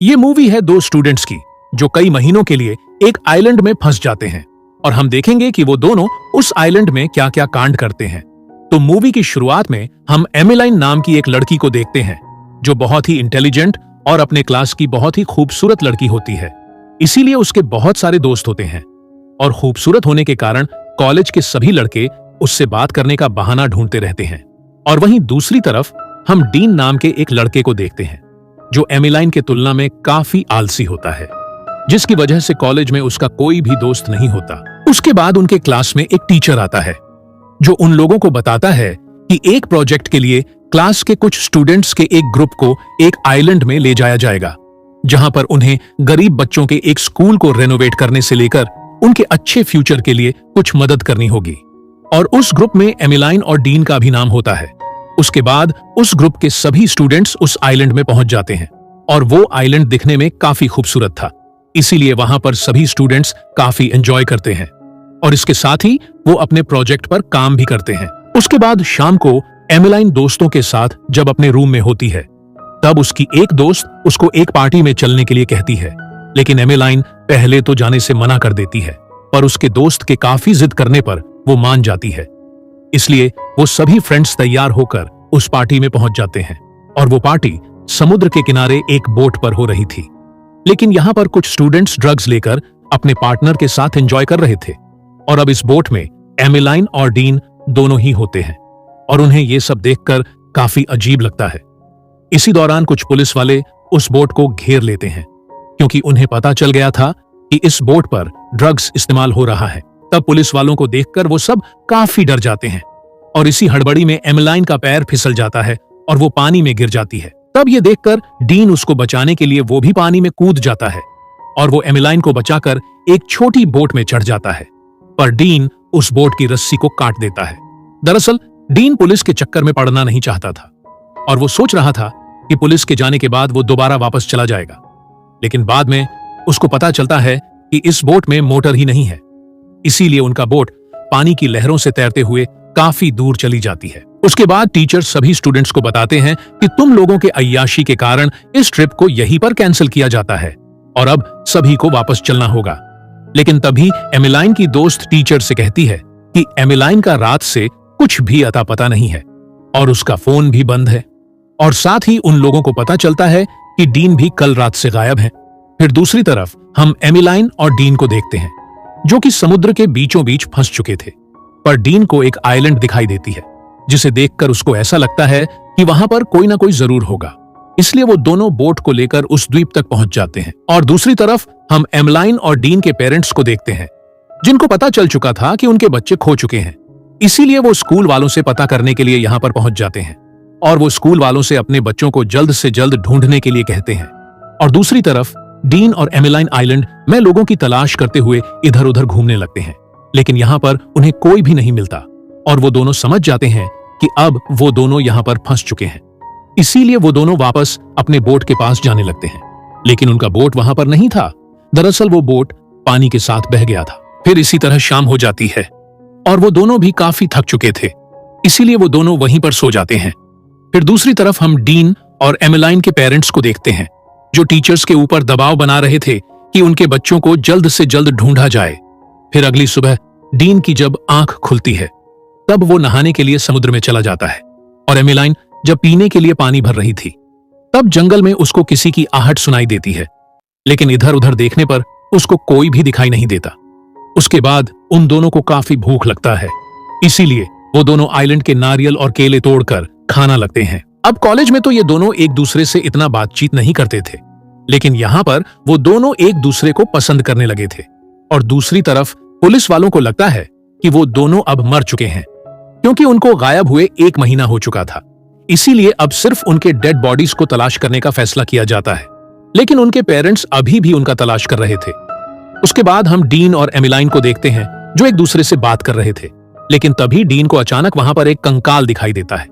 ये मूवी है दो स्टूडेंट्स की जो कई महीनों के लिए एक आइलैंड में फंस जाते हैं और हम देखेंगे कि वो दोनों उस आइलैंड में क्या क्या कांड करते हैं। तो मूवी की शुरुआत में हम एमिलाइन नाम की एक लड़की को देखते हैं जो बहुत ही इंटेलिजेंट और अपने क्लास की बहुत ही खूबसूरत लड़की होती है। इसीलिए उसके बहुत सारे दोस्त होते हैं और खूबसूरत होने के कारण कॉलेज के सभी लड़के उससे बात करने का बहाना ढूंढते रहते हैं। और वहीं दूसरी तरफ हम डीन नाम के एक लड़के को देखते हैं जो एमिलाइन के तुलना में काफी आलसी होता है, जिसकी वजह से कॉलेज में उसका कोई भी दोस्त नहीं होता। उसके बाद उनके क्लास में एक टीचर आता है जो उन लोगों को बताता है कि एक प्रोजेक्ट के लिए क्लास के कुछ स्टूडेंट्स के एक ग्रुप को एक आइलैंड में ले जाया जाएगा, जहां पर उन्हें गरीब बच्चों के एक स्कूल को रेनोवेट करने से लेकर उनके अच्छे फ्यूचर के लिए कुछ मदद करनी होगी। और उस ग्रुप में एमिलाइन और डीन का भी नाम होता है। उसके बाद उस ग्रुप के सभी स्टूडेंट्स उस आइलैंड में पहुंच जाते हैं और वो आइलैंड दिखने में काफी खूबसूरत था, इसीलिए वहां पर सभी स्टूडेंट्स काफी एंजॉय करते हैं और इसके साथ ही वो अपने प्रोजेक्ट पर काम भी करते हैं। उसके बाद शाम को एमिलाइन दोस्तों के साथ जब अपने रूम में होती है तब उसकी एक दोस्त उसको एक पार्टी में चलने के लिए कहती है, लेकिन एमिलाइन पहले तो जाने से मना कर देती है, पर उसके दोस्त के काफी जिद करने पर वो मान जाती है। इसलिए वो सभी फ्रेंड्स तैयार होकर उस पार्टी में पहुंच जाते हैं और वो पार्टी समुद्र के किनारे एक बोट पर हो रही थी। लेकिन यहां पर कुछ स्टूडेंट्स ड्रग्स लेकर अपने पार्टनर के साथ एंजॉय कर रहे थे और अब इस बोट में एमिलाइन और डीन दोनों ही होते हैं और उन्हें ये सब देखकर काफी अजीब लगता है। इसी दौरान कुछ पुलिस वाले उस बोट को घेर लेते हैं क्योंकि उन्हें पता चल गया था कि इस बोट पर ड्रग्स इस्तेमाल हो रहा है। तब पुलिस वालों को देखकर वो सब काफी डर जाते हैं और इसी हड़बड़ी में एमिलाइन का पैर फिसल जाता है और वो पानी में गिर जाती है। तब ये देखकर डीन उसको बचाने के लिए वो भी पानी में कूद जाता है और वो एमिलाइन को बचाकर एक छोटी बोट में चढ़ जाता है, पर डीन उस बोट की रस्सी को काट देता है। दरअसल डीन पुलिस के चक्कर में पड़ना नहीं चाहता था और वो सोच रहा था कि पुलिस के जाने के बाद वो दोबारा वापस चला जाएगा, लेकिन बाद में उसको पता चलता है कि इस बोट में मोटर ही नहीं है, इसीलिए उनका बोट पानी की लहरों से तैरते हुए काफी दूर चली जाती है। उसके बाद टीचर सभी स्टूडेंट्स को बताते हैं कि तुम लोगों के अय्याशी के कारण इस ट्रिप को यहीं पर कैंसिल किया जाता है और अब सभी को वापस चलना होगा। लेकिन तभी एमिलाइन की दोस्त टीचर से कहती है कि एमिलाइन का रात से कुछ भी अता पता नहीं है और उसका फोन भी बंद है, और साथ ही उन लोगों को पता चलता है कि डीन भी कल रात से गायब है। फिर दूसरी तरफ हम एमिलाइन और डीन को देखते हैं जो कि समुद्र के बीचों बीच फंस चुके थे, पर डीन को एक आइलैंड दिखाई देती है जिसे देखकर उसको ऐसा लगता है कि वहां पर कोई ना कोई जरूर होगा, इसलिए वो दोनों बोट को लेकर उस द्वीप तक पहुंच जाते हैं। और दूसरी तरफ हम एमिलाइन और डीन के पेरेंट्स को देखते हैं जिनको पता चल चुका था कि उनके बच्चे खो चुके हैं, इसीलिए वो स्कूल वालों से पता करने के लिए यहां पर पहुंच जाते हैं और वो स्कूल वालों से अपने बच्चों को जल्द से जल्द ढूंढने के लिए कहते हैं। और दूसरी तरफ डीन और एमिलाइन आइलैंड में लोगों की तलाश करते हुए इधर उधर घूमने लगते हैं, लेकिन यहाँ पर उन्हें कोई भी नहीं मिलता और वो दोनों समझ जाते हैं कि अब वो दोनों यहाँ पर फंस चुके हैं। इसीलिए वो दोनों वापस अपने बोट के पास जाने लगते हैं, लेकिन उनका बोट वहां पर नहीं था। दरअसल वो बोट पानी के साथ बह गया था। फिर इसी तरह शाम हो जाती है और वो दोनों भी काफी थक चुके थे, इसीलिए वो दोनों वहीं पर सो जाते हैं। फिर दूसरी तरफ हम डीन और एमिलाइन के पेरेंट्स को देखते हैं जो टीचर्स के ऊपर दबाव बना रहे थे कि उनके बच्चों को जल्द से जल्द ढूंढा जाए। फिर अगली सुबह डीन की जब आंख खुलती है तब वो नहाने के लिए समुद्र में चला जाता है और एमिलाइन जब पीने के लिए पानी भर रही थी तब जंगल में उसको किसी की आहट सुनाई देती है, लेकिन इधर उधर देखने पर उसको कोई भी दिखाई नहीं देता। उसके बाद उन दोनों को काफी भूख लगता है, इसीलिए वो दोनों आइलैंड के नारियल और केले तोड़कर खाना लगते हैं। अब कॉलेज में तो ये दोनों एक दूसरे से इतना बातचीत नहीं करते थे, लेकिन यहाँ पर वो दोनों एक दूसरे को पसंद करने लगे थे। और दूसरी तरफ पुलिस वालों को लगता है कि वो दोनों अब मर चुके हैं क्योंकि उनको गायब हुए 1 महीना हो चुका था, इसीलिए अब सिर्फ उनके डेड बॉडीज को तलाश करने का फैसला किया जाता है। लेकिन उनके पेरेंट्स अभी भी उनका तलाश कर रहे थे। उसके बाद हम डीन और एमिलाइन को देखते हैं जो एक दूसरे से बात कर रहे थे, लेकिन तभी डीन को अचानक वहां पर एक कंकाल दिखाई देता है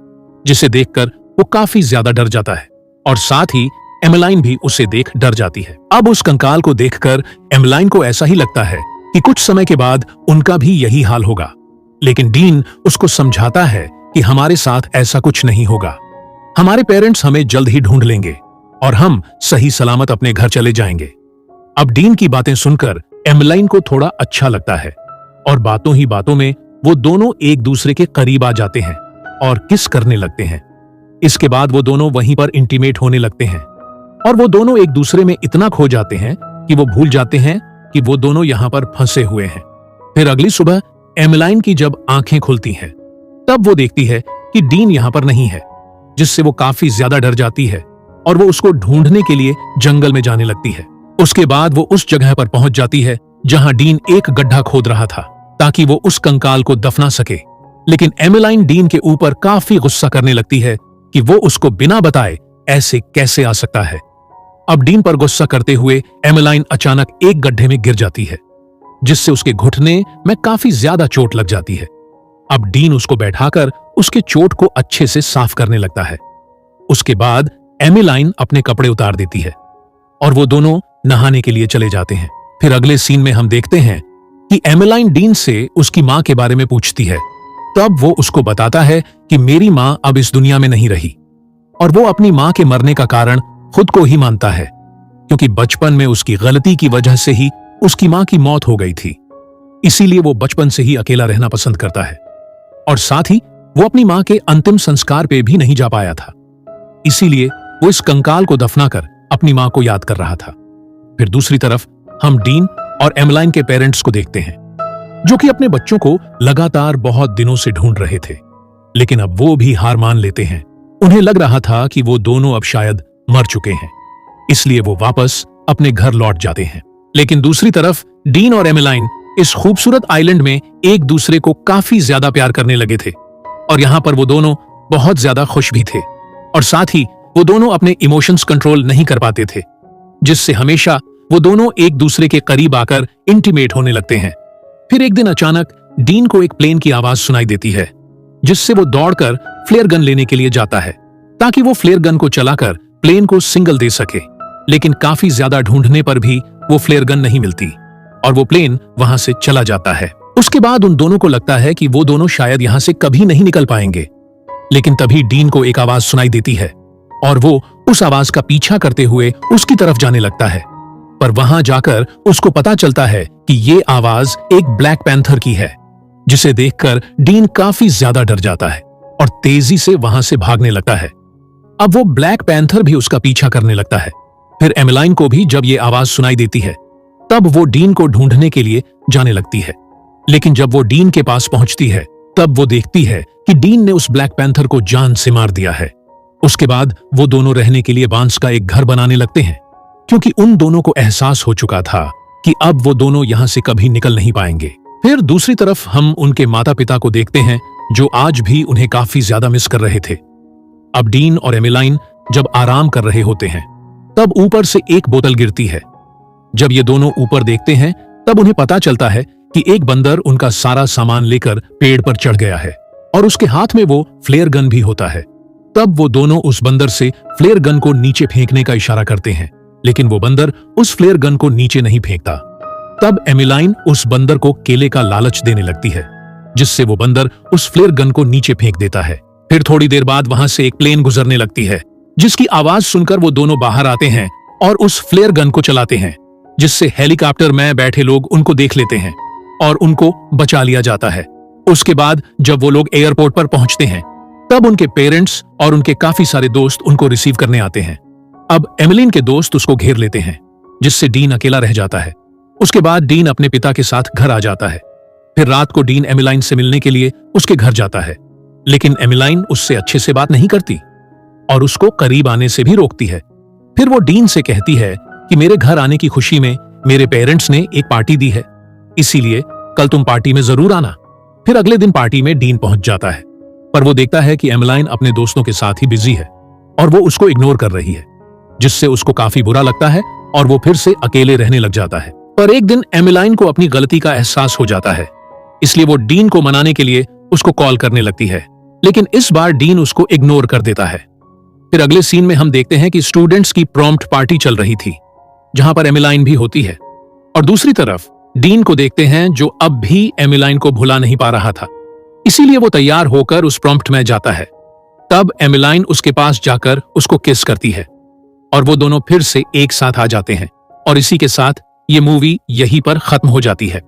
जिसे देखकर वो काफी ज्यादा डर जाता है और साथ ही एमिलाइन भी उसे देख डर जाती है। अब उस कंकाल को देखकर एमिलाइन को ऐसा ही लगता है कि कुछ समय के बाद उनका भी यही हाल होगा, लेकिन डीन उसको समझाता है कि हमारे साथ ऐसा कुछ नहीं होगा, हमारे पेरेंट्स हमें जल्द ही ढूंढ लेंगे और हम सही सलामत अपने घर चले जाएंगे। अब डीन की बातें सुनकर एमिलाइन को थोड़ा अच्छा लगता है और बातों ही बातों में वो दोनों एक दूसरे के करीब आ जाते हैं और किस करने लगते हैं। इसके बाद वो दोनों वहीं पर इंटीमेट होने लगते हैं और वो दोनों एक दूसरे में इतना खो जाते हैं कि वो भूल जाते हैं कि वो दोनों यहां पर फंसे हुए हैं। फिर अगली सुबह एमिलाइन की जब आंखें खुलती हैं, तब वो देखती है कि डीन यहां पर नहीं है, जिससे वो काफी ज्यादा डर जाती है और वो उसको ढूंढने के लिए जंगल में जाने लगती है। उसके बाद वो उस जगह पर पहुंच जाती है जहां डीन एक गड्ढा खोद रहा था ताकि वो उस कंकाल को दफना सके। लेकिन एमिलाइन डीन के ऊपर काफी गुस्सा करने लगती है कि वो उसको बिना बताए ऐसे कैसे आ सकता है। अब डीन पर गुस्सा करते हुए एमिलाइन अचानक एक गड्ढे में गिर जाती है, जिससे उसके घुटने में काफी ज्यादा चोट लग जाती है। अब डीन उसको बैठाकर उसके चोट को अच्छे से साफ करने लगता है। उसके बाद एमिलाइन अपने कपड़े उतार देती है और वो दोनों नहाने के लिए चले जाते हैं। फिर अगले सीन में हम देखते हैं कि एमिलाइन डीन से उसकी मां के बारे में पूछती है। तब वो उसको बताता है कि मेरी मां अब इस दुनिया में नहीं रही और वो अपनी मां के मरने का कारण खुद को ही मानता है, क्योंकि बचपन में उसकी गलती की वजह से ही उसकी मां की मौत हो गई थी। इसीलिए वो बचपन से ही अकेला रहना पसंद करता है और साथ ही वो अपनी मां के अंतिम संस्कार पे भी नहीं जा पाया था। इसीलिए वो इस कंकाल को दफनाकर अपनी मां को याद कर रहा था। फिर दूसरी तरफ हम डीन और एमिलाइन के पेरेंट्स को देखते हैं, जो कि अपने बच्चों को लगातार बहुत दिनों से ढूंढ रहे थे, लेकिन अब वो भी हार मान लेते हैं। उन्हें लग रहा था कि वो दोनों अब शायद मर चुके हैं, इसलिए वो वापस अपने घर लौट जाते हैं। लेकिन दूसरी तरफ डीन और एमिलाइन इस खूबसूरत आइलैंड में एक दूसरे को काफी ज्यादा प्यार करने लगे थे और यहां पर वो दोनों बहुत ज्यादा खुश भी थे और साथ ही वो दोनों अपने इमोशंस कंट्रोल नहीं कर पाते थे, जिससे हमेशा वो दोनों एक दूसरे के करीब आकर इंटीमेट होने लगते हैं। फिर एक दिन अचानक डीन को एक प्लेन की आवाज सुनाई देती है, जिससे वो दौड़कर फ्लेयर गन लेने के लिए जाता है ताकि वो फ्लेयर गन को चलाकर प्लेन को सिग्नल दे सके। लेकिन काफी ज्यादा ढूंढने पर भी वो फ्लेयर गन नहीं मिलती और वो प्लेन वहां से चला जाता है। उसके बाद उन दोनों को लगता है कि वो दोनों शायद यहां से कभी नहीं निकल पाएंगे। लेकिन तभी डीन को एक आवाज सुनाई देती है और वो उस आवाज का पीछा करते हुए उसकी तरफ जाने लगता है, पर वहां जाकर उसको पता चलता है कि ये आवाज एक ब्लैक पैंथर की है, जिसे देखकर डीन काफी ज्यादा डर जाता है और तेजी से वहां से भागने लगता है। अब वो ब्लैक पैंथर भी उसका पीछा करने लगता है। फिर एमिलाइन को भी जब ये आवाज सुनाई देती है, तब वो डीन को ढूंढने के लिए जाने लगती है। लेकिन जब वो डीन के पास पहुंचती है, तब वो देखती है कि डीन ने उस ब्लैक पैंथर को जान से मार दिया है। उसके बाद वो दोनों रहने के लिए बांस का एक घर बनाने लगते हैं, क्योंकि उन दोनों को एहसास हो चुका था कि अब वो दोनों यहां से कभी निकल नहीं पाएंगे। फिर दूसरी तरफ हम उनके माता पिता को देखते हैं, जो आज भी उन्हें काफी ज्यादा मिस कर रहे थे। अब डीन और एमिलाइन जब आराम कर रहे होते हैं, तब ऊपर से एक बोतल गिरती है। जब ये दोनों ऊपर देखते हैं, तब उन्हें पता चलता है कि एक बंदर उनका सारा सामान लेकर पेड़ पर चढ़ गया है और उसके हाथ में वो फ्लेयर गन भी होता है। तब वो दोनों उस बंदर से फ्लेयर गन को नीचे फेंकने का इशारा करते हैं, लेकिन वो बंदर उस फ्लेयर गन को नीचे नहीं फेंकता। तब एमिलाइन उस बंदर को केले का लालच देने लगती है, जिससे वो बंदर उस फ्लेयर गन को नीचे फेंक देता है। फिर थोड़ी देर बाद वहां से एक प्लेन गुजरने लगती है, जिसकी आवाज सुनकर वो दोनों बाहर आते हैं और उस फ्लेयर गन को चलाते हैं, जिससे हेलीकॉप्टर में बैठे लोग उनको देख लेते हैं और उनको बचा लिया जाता है। उसके बाद जब वो लोग एयरपोर्ट पर पहुंचते हैं, तब उनके पेरेंट्स और उनके काफी सारे दोस्त उनको रिसीव करने आते हैं। अब एमिलिन के दोस्त उसको घेर लेते हैं, जिससे डीन अकेला रह जाता है। उसके बाद डीन अपने पिता के साथ घर आ जाता है। फिर रात को डीन एमिलाइन से मिलने के लिए उसके घर जाता है, लेकिन एमिलाइन उससे अच्छे से बात नहीं करती और उसको करीब आने से भी रोकती है। फिर वो डीन से कहती है कि मेरे घर आने की खुशी में मेरे पेरेंट्स ने एक पार्टी दी है, इसीलिए कल तुम पार्टी में जरूर आना। फिर अगले दिन पार्टी में डीन पहुंच जाता है, पर वो देखता है कि एमिलाइन अपने दोस्तों के साथ ही बिजी है और वो उसको इग्नोर कर रही है, जिससे उसको काफी बुरा लगता है और वो फिर से अकेले रहने लग जाता है। पर एक दिन एमिलाइन को अपनी गलती का एहसास हो जाता है, इसलिए वो डीन को मनाने के लिए उसको कॉल करने लगती है, लेकिन इस बार डीन उसको इग्नोर कर देता है। फिर अगले सीन में हम देखते हैं कि स्टूडेंट्स की प्रॉम्प्ट पार्टी चल रही थी, जहां पर एमिलाइन भी होती है, और दूसरी तरफ डीन को देखते हैं, जो अब भी एमिलाइन को भुला नहीं पा रहा था। इसीलिए वो तैयार होकर उस प्रॉम्प्ट में जाता है। तब एमिलाइन उसके पास जाकर उसको किस करती है और वो दोनों फिर से एक साथ आ जाते हैं और इसी के साथ ये मूवी यहीं पर खत्म हो जाती है।